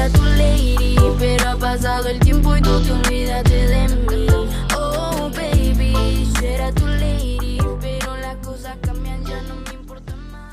era tu lady, pero ha pasado el tiempo y tú te olvidaste de mí. Oh baby, yo era tu lady, pero las cosas cambian, ya no me importa más.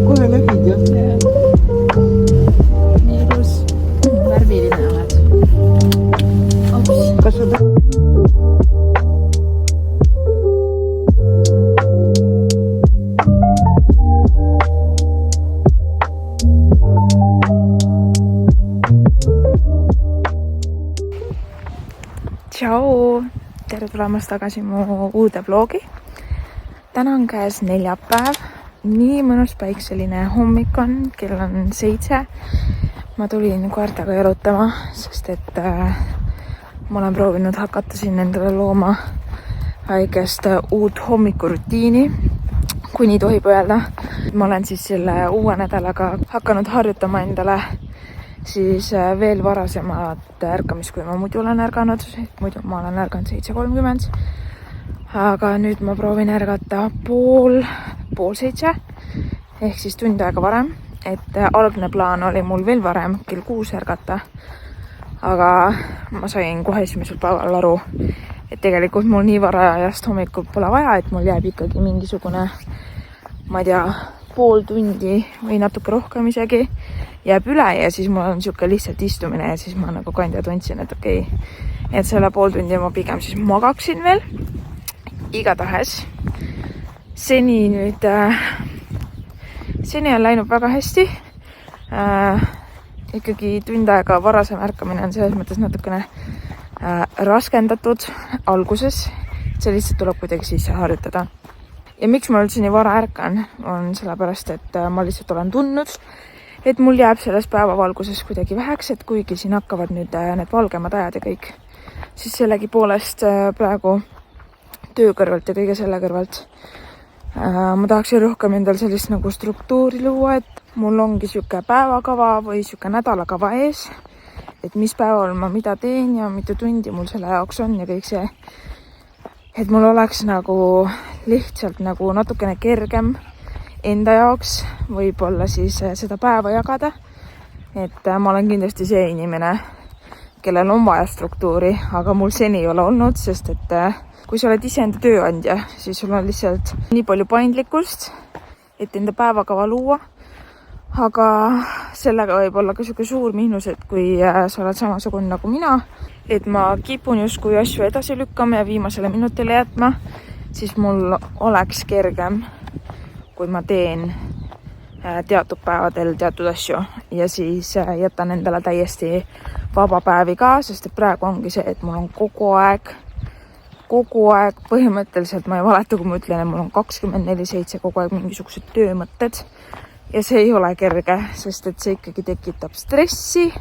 Kohe läbid ju. Nii ilus. Värviline oled. Kas sa Tšau! Tere tulemast tagasi mu uude vlogi. Täna on käes neljapäev. Nii mõnus päikseline hommik on, kell on 7. Ma tulin koertaga jalutama, sest et ma olen proovinud hakata siin endale looma väikest uut hommikurutiini, kui nii tohib öelda. Ma olen siis selle uue nädalaga hakanud harjutama endale siis veel varasemat ärkamist, kui ma muidu olen ärganud. Muidu ma olen ärganud 7:30. Aga nüüd ma proovin ärgata pool 7 ehk siis tund aega varem, et algne plaan oli mul veel varem kell 6 ärgata, aga ma sain kohe esimesel päeval aru, et tegelikult mul nii varajast hommikul pole vaja, et mul jääb ikkagi mingisugune, ma ei tea, pool tundi või natuke rohkem isegi jääb üle ja siis mul on niisugune lihtsalt istumine ja siis ma nagu kandja tundsin, et okei, et selle pool tundi ma pigem siis magaksin veel. Igatahes seni on läinud väga hästi. Ikkagi tund aega varasem ärkamine on selles mõttes natukene raskendatud alguses. See lihtsalt tuleb kuidagi sisse harjutada. Ja miks ma üldse nii vara ärkan, on sellepärast, et ma lihtsalt olen tundnud, et mul jääb selles päevavalguses kuidagi väheks, et kuigi siin hakkavad nüüd need valgemad ajad ja kõik, siis sellegipoolest praegu töö kõrvalt ja kõige selle kõrvalt ma tahaksin rohkem endal sellist nagu struktuuri luua, et mul ongi siuke päevakava või siuke nädalakava ees, et mis päeval ma mida teen ja mitu tundi mul selle jaoks on ja kõik see, et mul oleks nagu lihtsalt nagu natukene kergem enda jaoks võib-olla siis seda päeva jagada, et ma olen kindlasti see inimene, kellel on vaja struktuuri, aga mul seni ei ole olnud, sest et kui sa oled ise enda tööandja, siis sul on lihtsalt nii palju paindlikkust, et enda päevakava luua. Aga sellega võib olla ka siuke suur miinus, et kui sa oled samasugune nagu mina, et ma kipun justkui asju edasi lükkama ja viimasele minutile jätma, siis mul oleks kergem, kui ma teen teatud päevadel teatud asju ja siis jätan endale täiesti vaba päevi ka, sest et praegu ongi see, et mul on kogu aeg põhimõtteliselt, ma ei valeta, kui ma ütlen, et mul on 24/7 kogu aeg mingisugused töömõtted ja see ei ole kerge, sest et see ikkagi tekitab stressi.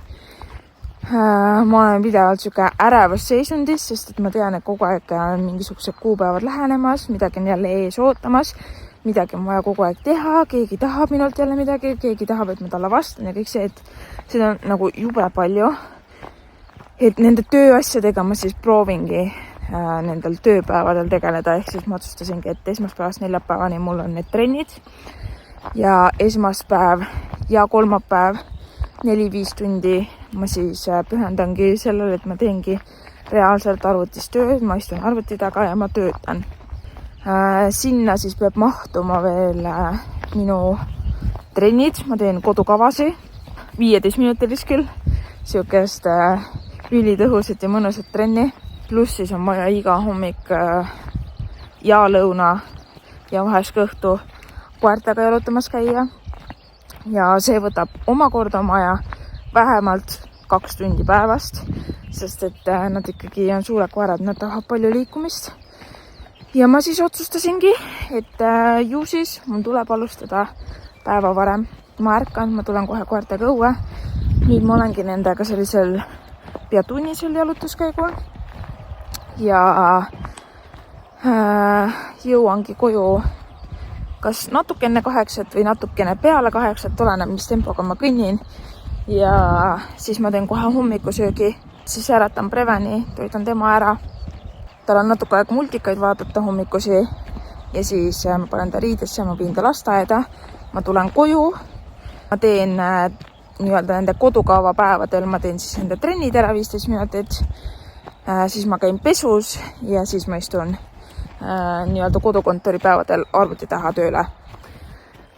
Ma olen pidevalt siuke ärevas seisundis, sest et ma tean, et kogu aeg on mingisugused kuupäevad lähenemas, midagi on jälle ees ootamas, midagi on vaja kogu aeg teha, keegi tahab minult jälle midagi, keegi tahab, et ma talle vastan ja kõik see, et seda on nagu jube palju. Et nende tööasjadega ma siis proovingi nendel tööpäevadel tegeleda, ehk siis ma otsustasingi, et esmaspäevast neljapäevani mul on need trennid ja esmaspäev ja kolmapäev 4-5 tundi ma siis pühendangi sellele, et ma teengi reaalselt arvutis tööd, ma istun arvuti taga ja ma töötan. Sinna siis peab mahtuma veel minu trennid, ma teen kodukavasi 15 minutilist küll, siukest ülitõhusat ja mõnusat trenni. Pluss siis on vaja iga hommik ja lõuna ja vahest ka õhtu koertaga jalutamas käia. Ja see võtab omakorda oma aja vähemalt 2 tundi päevast, sest et nad ikkagi on suured koerad, nad tahavad palju liikumist. Ja ma siis otsustasingi, et ju siis mul tuleb alustada päeva varem. Ma ärkan, ma tulen kohe koertega õue. Nüüd ma olengi nendega sellisel pea tunnisel jalutuskäigul ja jõuangi koju kas natuke enne 8 või natukene peale 8, oleneb, mis tempoga ma kõnnin. Ja siis ma teen kohe hommikusöögi, siis äratan Preveni, toidan tema ära. Tal on natuke aega multikaid vaadata hommikusi ja siis ma panen ta riidesse, ma viin ta lasteaeda. Ma tulen koju, ma teen nii-öelda nende kodukaava päevadel, ma teen siis nende trennid ära 15 minutit, siis ma käin pesus ja siis ma istun nii-öelda kodukontori päevadel arvuti taha tööle.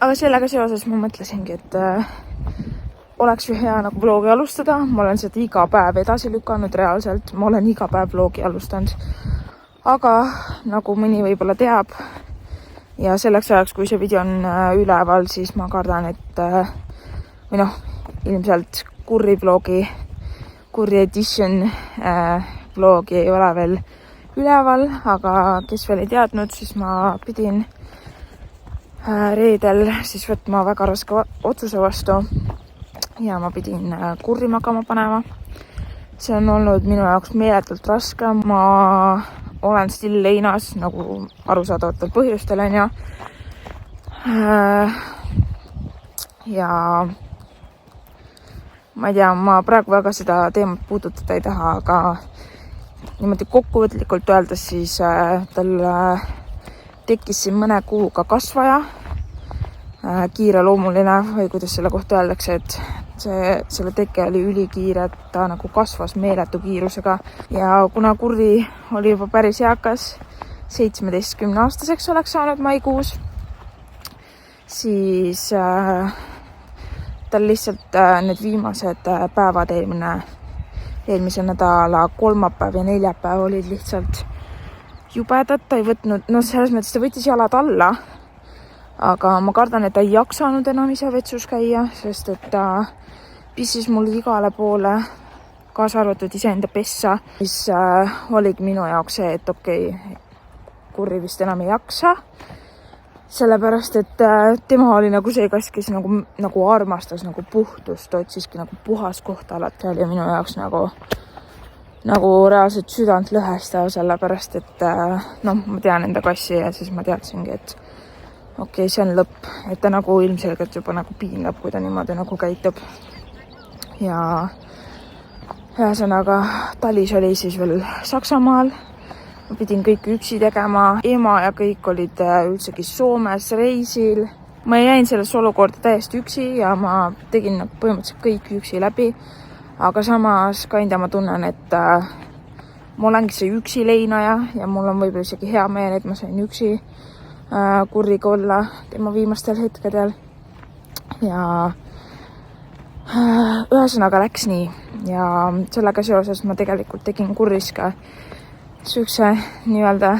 Aga sellega seoses ma mõtlesingi, et oleks ju hea nagu vlogi alustada. Ma olen seda iga päev edasi lükanud reaalselt. Ma olen iga päev vlogi alustanud. Aga nagu mõni võib-olla teab ja selleks ajaks, kui see video on üleval, siis ma kardan, et või ilmselt kurri edition vlogi ei ole veel üleval, aga kes veel ei teadnud, siis ma pidin reedel siis võtma väga raske otsuse vastu ja ma pidin kurri magama panema. See on olnud minu jaoks meeletult raske. Ma olen still leinas nagu arusaadavatel põhjustel on ja. Ja ma ei tea, ma praegu väga seda teemat puudutada ei taha, aga niimoodi kokkuvõtlikult öeldes siis tal tekkis siin mõne kuuga kasvaja, kiireloomuline või kuidas selle kohta öeldakse, et selle teke oli ülikiire, et ta nagu kasvas meeletu kiirusega ja kuna kurri oli juba päris eakas, 17-aastaseks oleks saanud maikuus, siis tal lihtsalt need viimased päevad eelmise nädala kolmapäev ja neljapäev olid lihtsalt jubedad. Ta ei võtnud, selles mõttes ta võttis jalad alla, aga ma kardan, et ta ei jaksanud enam ise vetsus käia, sest et ta pissis mul igale poole, kaasa arvatud iseenda pessa, mis oligi minu jaoks see, et okei, kurri vist enam ei jaksa. Sellepärast, et tema oli nagu see kass, kes nagu armastas nagu puhtust, otsiski nagu puhas koht alati oli minu jaoks nagu reaalselt südant lõhestav, sellepärast, et ma tean enda kassi ja siis ma teadsingi, et okei, see on lõpp, et ta nagu ilmselgelt juba nagu piinleb, kui ta niimoodi nagu käitub. Ja ühesõnaga talis oli siis veel Saksamaal. Ma pidin kõik üksi tegema. Ema ja kõik olid üldsegi Soomes reisil. Ma jäin selles olukorda täiesti üksi ja ma tegin põhimõtteliselt kõik üksi läbi. Aga samas kinda ma tunnen, et ma olengi see üksi leinaja ja mul on võib-olla isegi hea meel, et ma sain üksi kurriga olla tema viimastel hetkedel. Ja ühesõnaga läks nii ja sellega seoses ma tegelikult tegin kurris ka süükse nii-öelda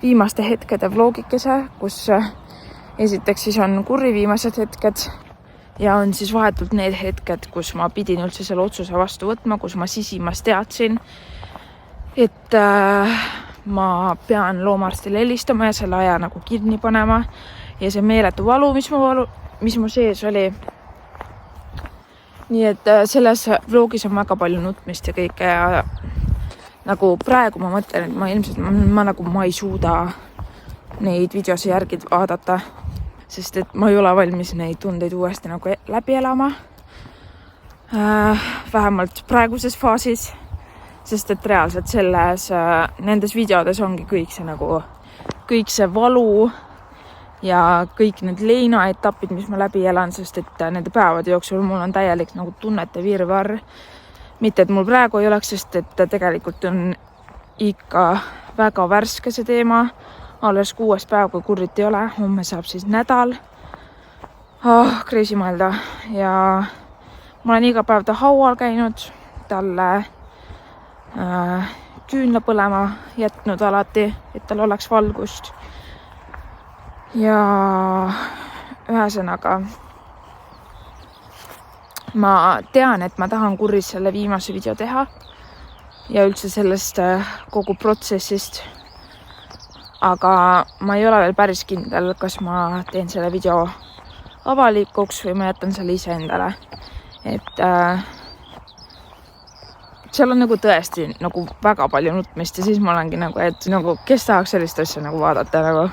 viimaste hetkede vlogikese, kus esiteks siis on kurri viimased hetked ja on siis vahetult need hetked, kus ma pidin üldse selle otsuse vastu võtma, kus ma sisimas teadsin, et ma pean loomaarstile helistama ja selle aja nagu kinni panema ja see meeletu valu, mis mu sees oli. Nii et selles vlogis on väga palju nutmist ja kõike ja nagu praegu ma mõtlen, et ma ilmselt ma ei suuda neid videose järgi vaadata, sest et ma ei ole valmis neid tundeid uuesti nagu läbi elama. Vähemalt praeguses faasis, sest et reaalselt nendes videodes ongi kõik see valu ja kõik need leinaetapid, mis ma läbi elan, sest et nende päevade jooksul mul on täielik nagu tunnete virvarr. Mitte, et mul praegu ei oleks, sest et tegelikult on ikka väga värske see teema. Alles 6 päev, kui kurrit ei ole. Homme saab siis nädal. Crazy mõelda. Ja ma olen iga päev ta haual käinud. Talle küünla põlema jätnud alati, et tal oleks valgust. Ja ühesõnaga ma tean, et ma tahan kurris selle viimase video teha ja üldse sellest kogu protsessist. Aga ma ei ole veel päris kindel, kas ma teen selle video avalikuks või ma jätan selle ise endale. Et seal on nagu tõesti nagu väga palju nutmist ja siis ma olengi nagu, et nagu, kes tahaks sellist asja nagu vaadata nagu.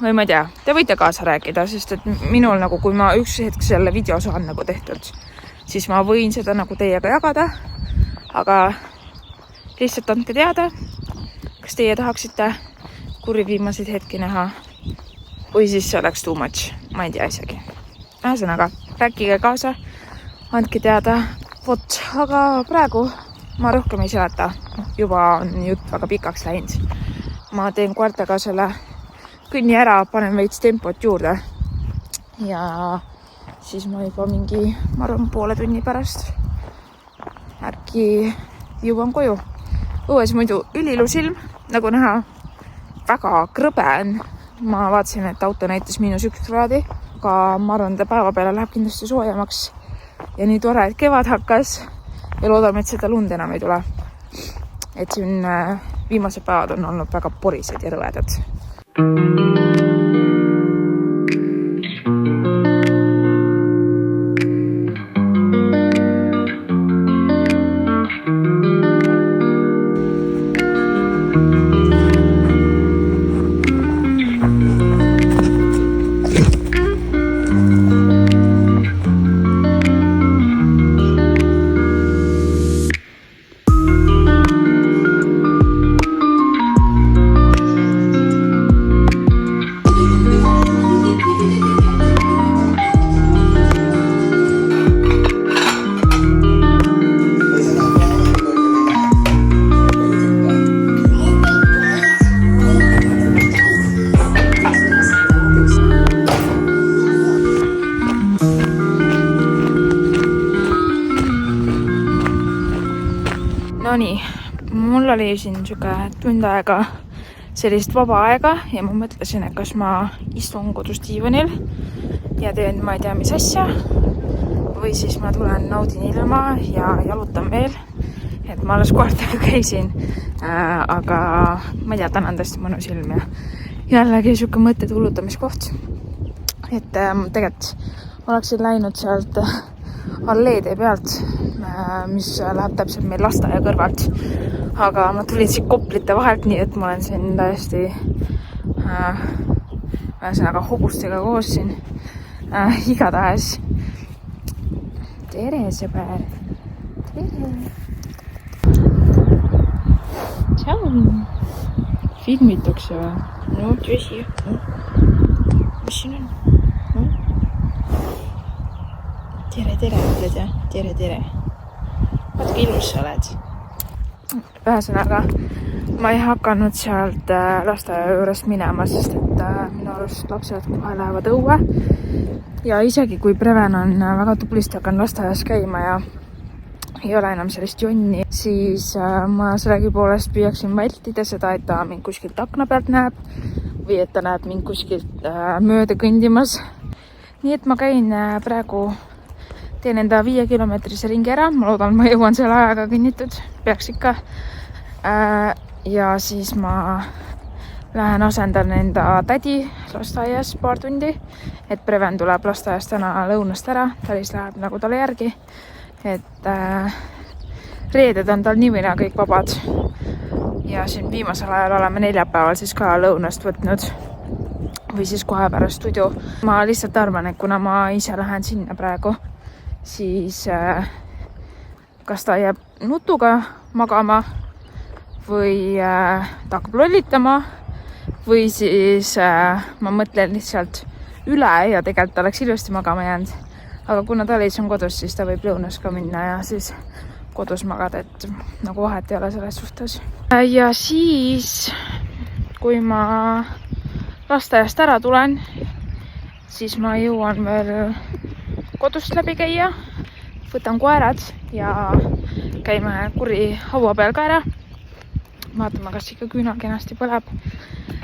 Või ma ei tea, te võite kaasa rääkida, sest et minul nagu, kui ma üks hetk selle video saan nagu tehtud, siis ma võin seda nagu teiega jagada, aga lihtsalt andke teada, kas teie tahaksite kuri viimaseid hetki näha või siis see oleks too much, ma ei tea isegi. Ühesõnaga, rääkige kaasa, andke teada, vot, aga praegu ma rohkem ei seleta, juba on jutt väga pikaks läinud. Ma teen koertega selle kõnni ära, panen veits tempot juurde ja siis ma juba mingi, ma arvan, poole tunni pärast äkki jõuan koju. Õues muidu ülilus ilm, nagu näha, väga krõbe on. Ma vaatasin, et auto näitas -1 kraadi, aga ma arvan, et päeva peale läheb kindlasti soojemaks ja nii tore, et kevad hakkas ja loodame, et seda lund enam ei tule. Et siin viimased päevad on olnud väga porised ja rõvedad. Nonii, mul oli siin tund aega sellist vaba aega ja ma mõtlesin, et kas ma istun kodus diivanil ja teen ma ei tea mis asja või siis ma tulen naudin ilma ja jalutan veel. Et ma alles koertega käisin, aga ma ei tea, täna on tõesti mõnus ilm ja jällegi siuke mõtted hullutamiskoht. Et tegelikult oleksin läinud sealt alleede pealt, mis läheb täpselt meil lasteaia kõrvalt, aga ma tulin siit koplite vahelt, nii et ma olen siin täiesti ühesõnaga hobustega koos siin igatahes. Tere sõber, tere. Tšau, filmitakse või? No, tõsi. Mis siin on? Tere, ütled jah? Tere. Vaatke ilus sa oled. Ühesõnaga, ma ei hakanud sealt lasteaia juurest minema, sest et minu arust lapsed kohe lähevad õue. Ja isegi kui Preven on väga tublisti hakanud lasteaias käima ja ei ole enam sellist jonni, siis ma sellegi poolest püüaksin vältida seda, et ta mind kuskilt akna pealt näeb või et ta näeb mind kuskilt mööda kõndimas. Nii et ma käin praegu teen enda 5-kilomeetrise ringi ära, ma loodan, ma jõuan selle ajaga kõnnitud, peaks ikka. Ja siis ma lähen asendan enda tädi lasteaias paar tundi, et Preven tuleb lasteaias täna lõunast ära, Talis läheb nagu talle järgi, et reeded on tal niivina kõik vabad. Ja siin viimasel ajal oleme neljapäeval siis ka lõunast võtnud või siis kohe pärast studio. Ma lihtsalt arvan, et kuna ma ise lähen sinna praegu, siis kas ta jääb nutuga magama või ta hakkab lollitama või siis ma mõtlen lihtsalt üle ja tegelikult oleks ilusti magama jäänud. Aga kuna Talis on kodus, siis ta võib lõunas ka minna ja siis kodus magada, et nagu vahet ei ole selles suhtes. Ja siis, kui ma lasteaiast ära tulen, siis ma jõuan veel kodust läbi käia, võtan koerad ja käime kuri haua peal ka ära. Vaatame, kas ikka küüna kenasti põleb.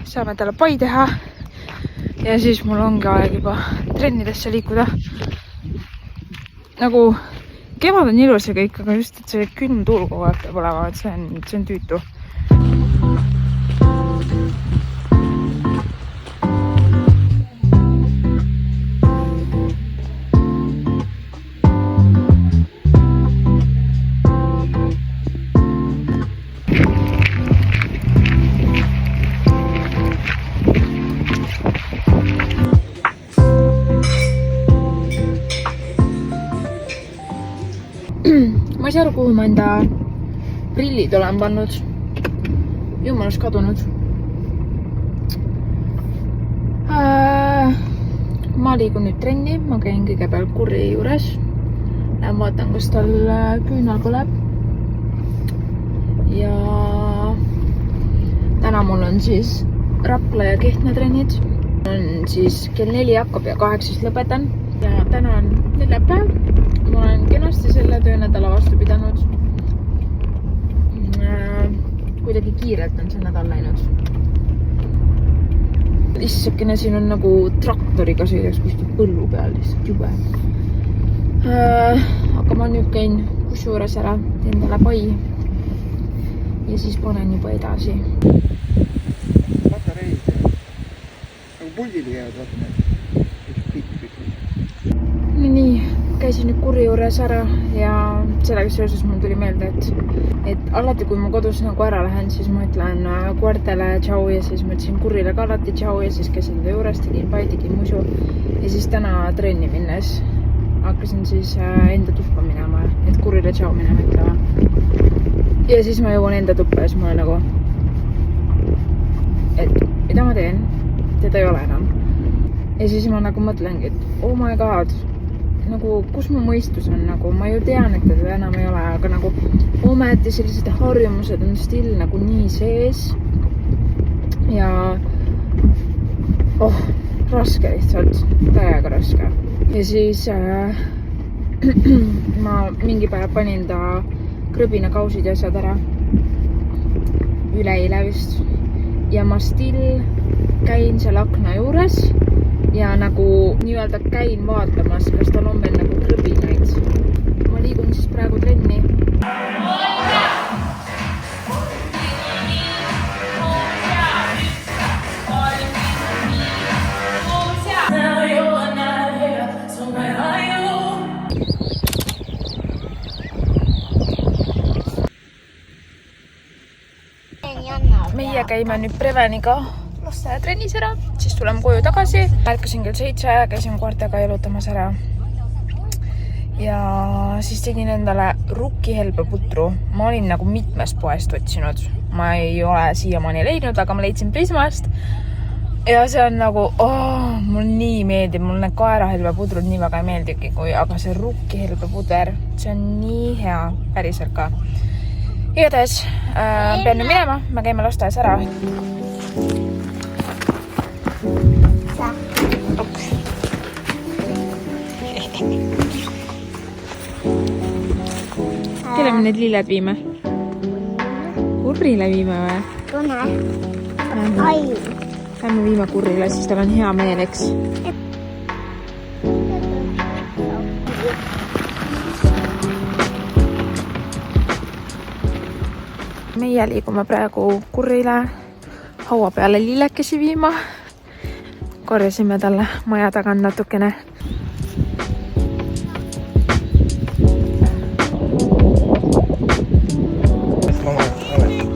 Saame talle pai teha ja siis mul ongi aeg juba trennidesse liikuda. Nagu kevad on ilus ja kõik, aga just, et see külm tuul kogu aeg peab olema, et see on tüütu. ei saa aru, kuhu ma enda prillid olen pannud. Jumalast kadunud. Ma liigun nüüd trenni, ma käin kõigepealt Kurri juures. Lähen vaatan, kas tal küünal põleb. Ja täna mul on siis Rapla ja Kehtna trennid. On siis kell 4 hakkab ja 8 lõpetan. Ja täna on neljapäev. Ma olen kenasti selle töönädala vastu pidanud. Kuidagi kiirelt on see nädal läinud. Issakene, siin on nagu traktoriga sõidaks kuskil põllu peal, lihtsalt jube. Aga ma nüüd käin kusjuures ära, teen talle pai ja siis panen juba edasi. Patareid nagu puldile jäävad vaata need. Nii, käisin nüüd Kurri juures ära ja sellega seoses mul tuli meelde, et alati kui ma kodus nagu ära lähen, siis ma ütlen koertele tšau ja siis ma ütlesin Kurrile ka alati tšau ja siis käisin ta juures, tegin pai, tegin musu ja siis täna trenni minnes hakkasin siis enda tuppa minema, et Kurrile tšau minema ütlema. Ja siis ma jõuan enda tuppa ja siis ma olen nagu, et mida ma teen? Teda ei ole enam. Ja siis ma nagu mõtlengi, et oh my god, nagu kus mu mõistus on, nagu ma ju tean, et teda enam ei ole, aga nagu ometi sellised harjumused on still nagu nii sees ja raske lihtsalt, täiega raske. Ja siis ma mingi päev panin ta krõbinakausid ja asjad ära üleeile vist ja ma still käin seal akna juures ja nagu nii-öelda käin vaatamas, kas tal on veel nagu krõbinaid. Ma liigun siis praegu trenni. Meie käime nüüd Preveniga lasteaiatrennis ära, siis tuleme koju tagasi. Ärkasin kell 7, käisin koertega jalutamas ära. Ja siis tegin endale rukkihelbeputru. Ma olin nagu mitmest poest otsinud. Ma ei ole siiamaani leidnud, aga ma leidsin Prismast. Ja see on nagu, mul nii meeldib, mul need kaerahelbepudrud nii väga ei meeldigi, aga see rukkihelbepuder, see on nii hea, päriselt ka. Igatahes pean nüüd minema, me käime lasteaias ära. Kelle me need lilled viime? Kurrile viime või? Tune. Lähme viime Kurrile, siis tal on hea meel, eks? Meie liigume praegu Kurrile haua peale lillekesi viima. Korjasime talle maja tagan natukene.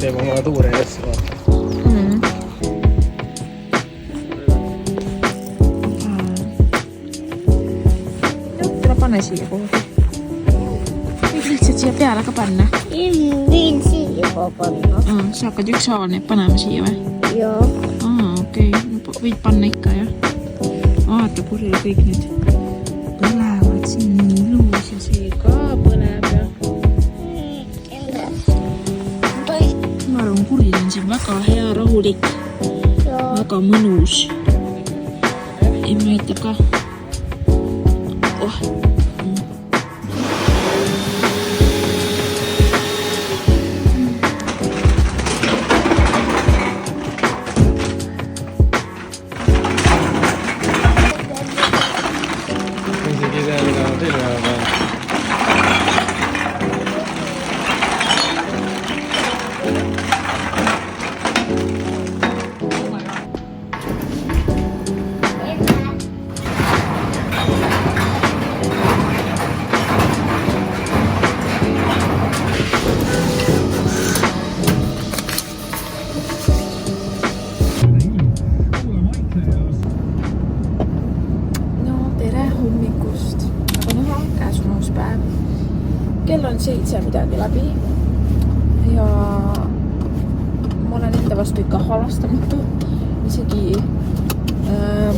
Teeb oma tuure ja asja vaata. Pane siia kuhugi. Võid lihtsalt siia peale ka panna. Võin siia panna. Sa hakkad ükshaaval neid panema siia või? Joo. Okei. Võid panna ikka, jah? Vaata, Kurrile kõik nüüd põlevad siin ilus ja see ka põleb ja... Ma arvan, Kuril on siin väga hea rahulik. Väga mõnus. Emma aitab ka. on 7 midagi läbi ja ma olen enda vastu ikka halastamatu. Isegi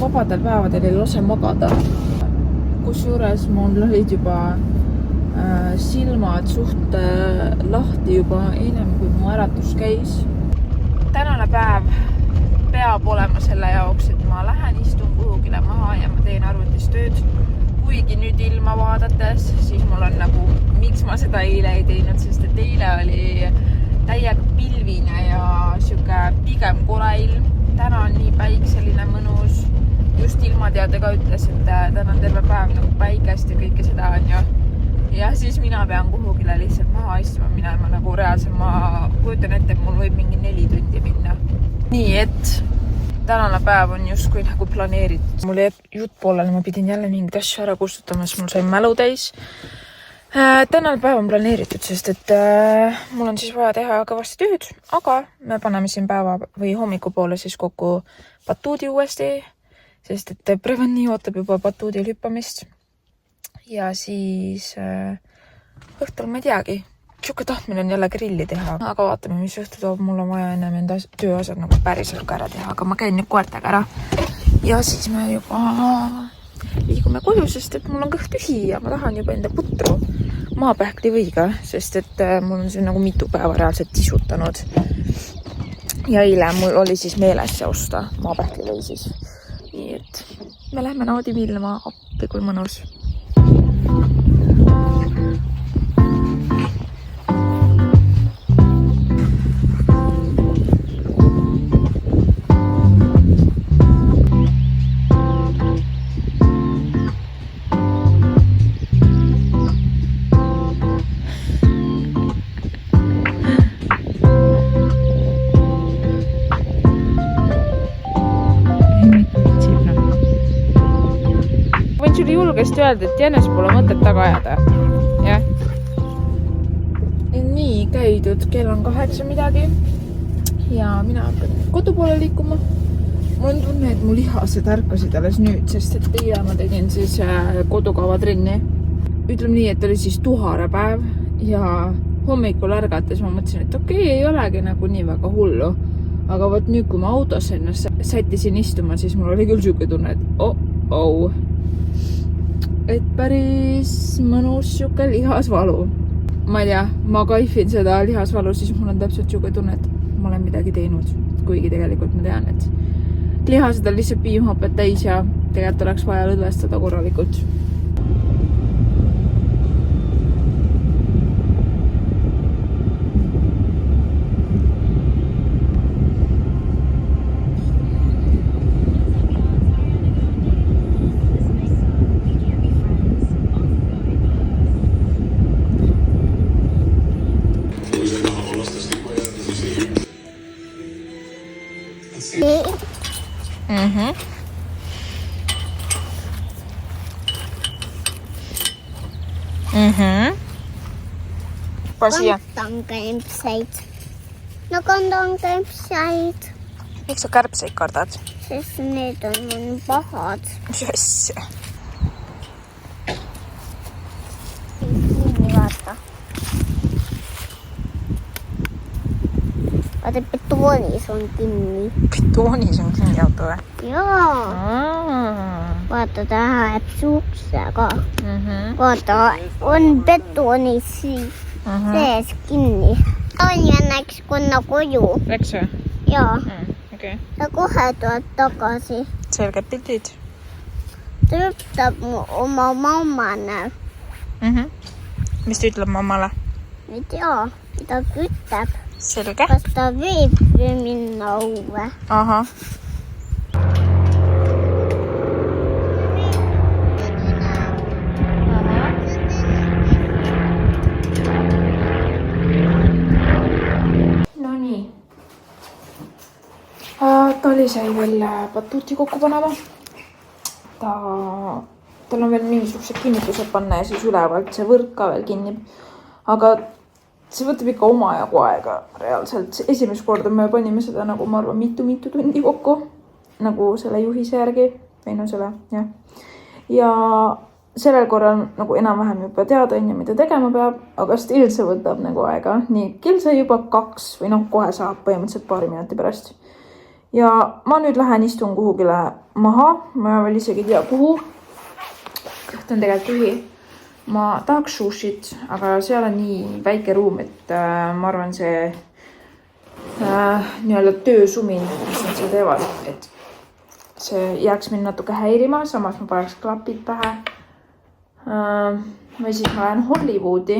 vabadel päevadel ei lase magada. Kusjuures mul olid juba silmad suht lahti juba ennem kui mu äratus käis. Tänane päev peab olema selle jaoks, et ma lähen istun kuhugile maha ja ma teen arvutis tööd. Kuigi nüüd ilma vaadates, siis mul on nagu, miks ma seda eile ei teinud, sest et eile oli täiega pilvine ja siuke pigem kole ilm. Täna on nii päikseline mõnus. Just ilmateade ka ütles, et täna on terve päev nagu päikest ja kõike seda on ja siis mina pean kuhugile lihtsalt maha istuma minema nagu reaalselt. Ma kujutan ette, et mul võib mingi 4 tundi minna. Nii et tänane päev on justkui nagu planeeritud. Mul jääb jutt poolele, ma pidin jälle mingid asju ära kustutama, sest mul sai mälu täis. Tänane päev on planeeritud, sest et mul on siis vaja teha kõvasti tööd, aga me paneme siin päeva või hommikupoole siis kokku batuudi uuesti, sest et Prevani ootab juba batuudil hüppamist. Ja siis õhtul ma ei teagi. Siuke tahtmine on jälle grilli teha, aga vaatame, mis õhtu toob. Mul on vaja ennem enda tööasjad nagu päriselt ka ära teha, aga ma käin nüüd koertega ära. Ja siis me juba liigume koju, sest et mul on kõht tühi ja ma tahan juba enda putru maapähkli võiga, sest et mul on see nagu mitu päeva reaalselt tisutanud. Ja eile mul oli siis meeles see osta maapähkli või siis. Nii et me lähme naudime ilma appi, kui mõnus. Julgesti öelda, et jänes pole mõtet taga ajada. Jah. Nii käidud, kell on 8 midagi ja mina hakkan kodu poole liikuma. Mul on tunne, et mu lihased ärkasid alles nüüd, sest et eile ma tegin siis kodukava-trenni. Ütleme nii, et oli siis tuhare päev ja hommikul ärgates ma mõtlesin, et okei, ei olegi nagu nii väga hullu. Aga võt nüüd, kui ma autos ennast sättisin istuma, siis mul oli küll siuke tunne, et et päris mõnus siuke lihasvalu. Ma ei tea, ma kaifin seda lihasvalu, siis mul on täpselt siuke tunne, et ma olen midagi teinud. Kuigi tegelikult ma tean, et lihased on lihtsalt piimhapet täis ja tegelikult oleks vaja lõdvestada korralikult. Siia. Kantan kämpseid. No kantan kämpseid. Miks sa kärbseid kardad? Sest need on pahad. Mis asja? Kinni vaata. Vaata, betoonis on kinni. Betoonis on kinni auto või? Jaa. Vaata, ta läheb suuksega. Vaata, on betoonis siis. Sees kinni. On ja läks kunna koju. Läks või? Jaa. Okay. Ja kohe tuleb tagasi. Selged pildid. Ta ütleb oma mammane. Mis ta ütleb mammale? Ei tea, mida ta ütleb. Selge. Kas ta võib minna õue? Aha. Tali sai veel batuuti kokku panema. Tal on veel mingisugused kinnitused panna ja siis ülevalt see võrk ka veel kinni. Aga see võtab ikka omajagu aega reaalselt. Esimest korda me panime seda nagu ma arvan mitu tundi kokku. Nagu selle juhise järgi. Või no selle, jah. Ja sellel korral nagu enam-vähem juba teada on ja mida tegema peab, aga still see võtab nagu aega. Nii, kell sai juba 2 või noh, kohe saab põhimõtteliselt paari minuti pärast. Ja ma nüüd lähen istun kuhugile maha, ma veel isegi ei tea kuhu. Kõht on tegelikult tühi. Ma tahaks sushit, aga seal on nii väike ruum, et ma arvan see nii-öelda töösumin, mis nad seal teevad, et see jääks mind natuke häirima, samas ma paneks klapid pähe. Või siis ma lähen Hollywoodi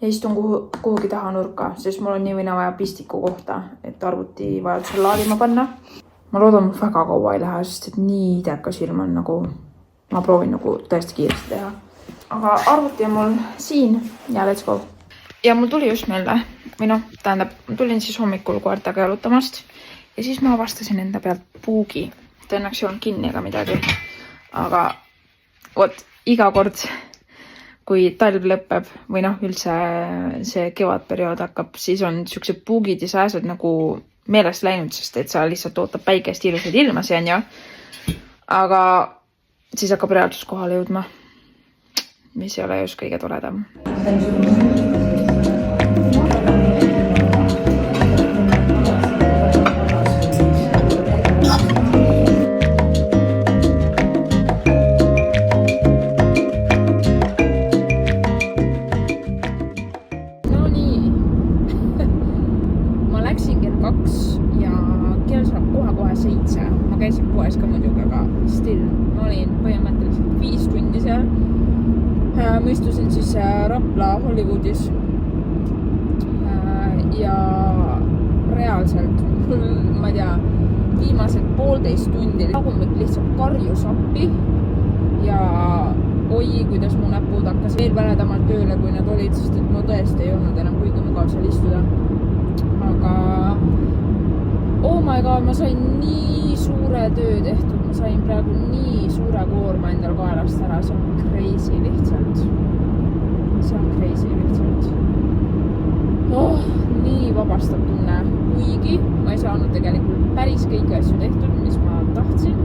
ja istun kuhugi taha nurka, sest mul on nii või naa vaja pistiku kohta, et arvuti vajadusel laadima panna. Ma loodan, mul väga kaua ei lähe, sest et nii idekas ilm on nagu, ma proovin nagu tõesti kiiresti teha. Aga arvuti on mul siin ja let's go. Ja mul tuli just meelde, või noh, tähendab, tulin siis hommikul koertaga jalutamast ja siis ma avastasin enda pealt puugi. Ta õnneks ei olnud kinni ega midagi. Aga vot, iga kord, kui talv lõpeb või noh, üldse see kevadperiood hakkab, siis on siuksed puugid ja sääsed nagu meelest läinud, sest et sa lihtsalt ootab päikest ilusaid ilmasi, on ju. Aga siis hakkab reaalsus kohale jõudma, mis ei ole just kõige toredam. Ma istusin siis Rapla Hollywoodis ja reaalselt, ma ei tea, viimased 1,5 tundi tagumik lihtsalt karjus appi ja oi, kuidas mu näpud hakkas veel väledamalt tööle, kui nad olid, sest et ma tõesti ei olnud enam kuigi mugav seal istuda. Aga oh my god, ma sain nii suure töö tehtud, ma sain praegu nii suure koorma endal kaelast ära, see on crazy lihtsalt. See on crazy lihtsalt. Oh, nii vabastav tunne, kuigi ma ei saanud tegelikult päris kõiki asju tehtud, mis ma tahtsin.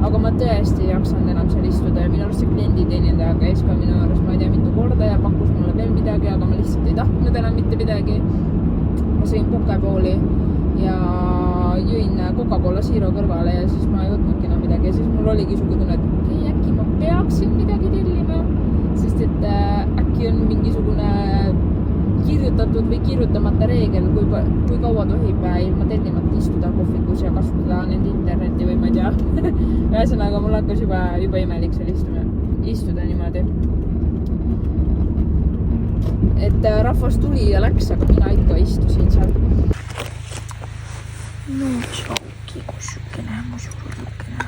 Aga ma tõesti ei jaksanud enam seal istuda ja minu arust see klienditeenindaja käis ka minu arust, ma ei tea mitu korda ja pakkus mulle veel midagi, aga ma lihtsalt ei tahtnud enam mitte midagi. Ma sõin pokeballi ja jõin Coca-Cola Zero kõrvale ja siis ma ei võtnudki enam midagi ja siis mul oligi sugu tunne, et okei, äkki ma peaksin midagi tellima, sest et äkki on mingisugune kirjutatud või kirjutamata reegel, kui kaua tohib ilma tellimata istuda kohvikus ja kasutada nende interneti või ma ei tea. Ühesõnaga, mul hakkas juba imelik seal istuda niimoodi. Et rahvas tuli ja läks, aga mina ikka istusin seal. No tšauki, kussukene, mu suurlukene.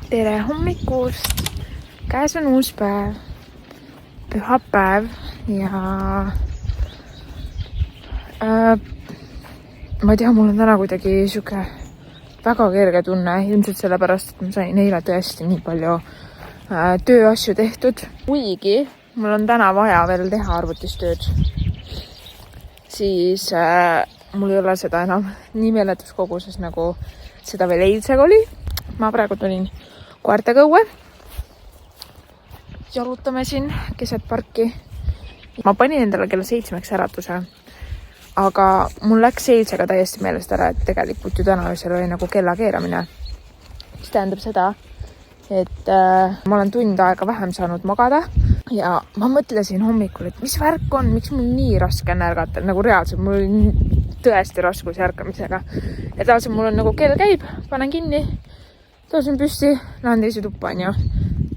Tere hommikust! Käes on uus päev, pühapäev ja ma ei tea, mul on täna kuidagi siuke väga kerge tunne, ilmselt sellepärast, et ma sain eile tõesti nii palju tööasju tehtud. Kuigi mul on täna vaja veel teha arvutistööd, siis mul ei ole seda enam nii meeletus koguses, nagu seda veel eilsega oli. Ma praegu tulin koertega õue. Jalutame siin keset parki. Ma panin endale kella 7 äratuse, aga mul läks eilsega täiesti meelest ära, et tegelikult ju täna öösel oli nagu kella keeramine. Mis tähendab seda, et ma olen tund aega vähem saanud magada ja ma mõtlesin hommikul, et mis värk on, miks mul nii raske on ärgata, nagu reaalselt mul oli tõesti raskus ärkamisega. Ja taas mul on nagu kell käib, panen kinni, tõusin püsti, lähen teise tuppa, on ju.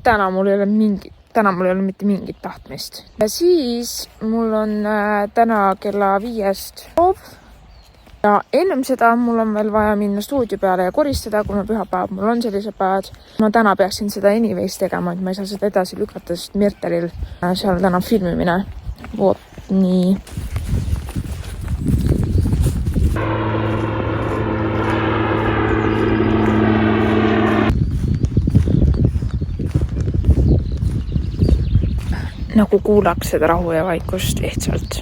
Täna mul ei ole mitte mingit tahtmist. Ja siis mul on täna kella 5 proov. Ja ennem seda mul on veel vaja minna stuudio peale ja koristada, kuna pühapäev mul on sellised päevad. Ma täna peaksin seda anyways tegema, et ma ei saa seda edasi lükata, sest Mirtelil seal täna filmimine. Vot nii. Nagu kuulaks seda rahu ja vaikust lihtsalt.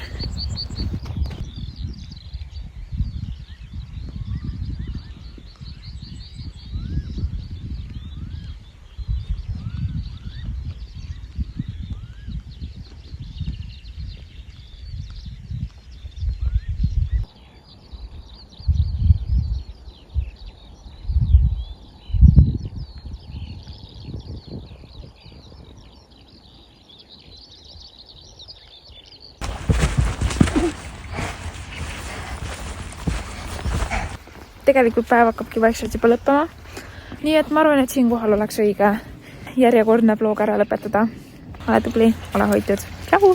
tegelikult päev hakkabki vaikselt juba lõppema. Nii et ma arvan, et siinkohal oleks õige järjekordne vlog ära lõpetada. Ole tubli, ole hoitud. Tšau!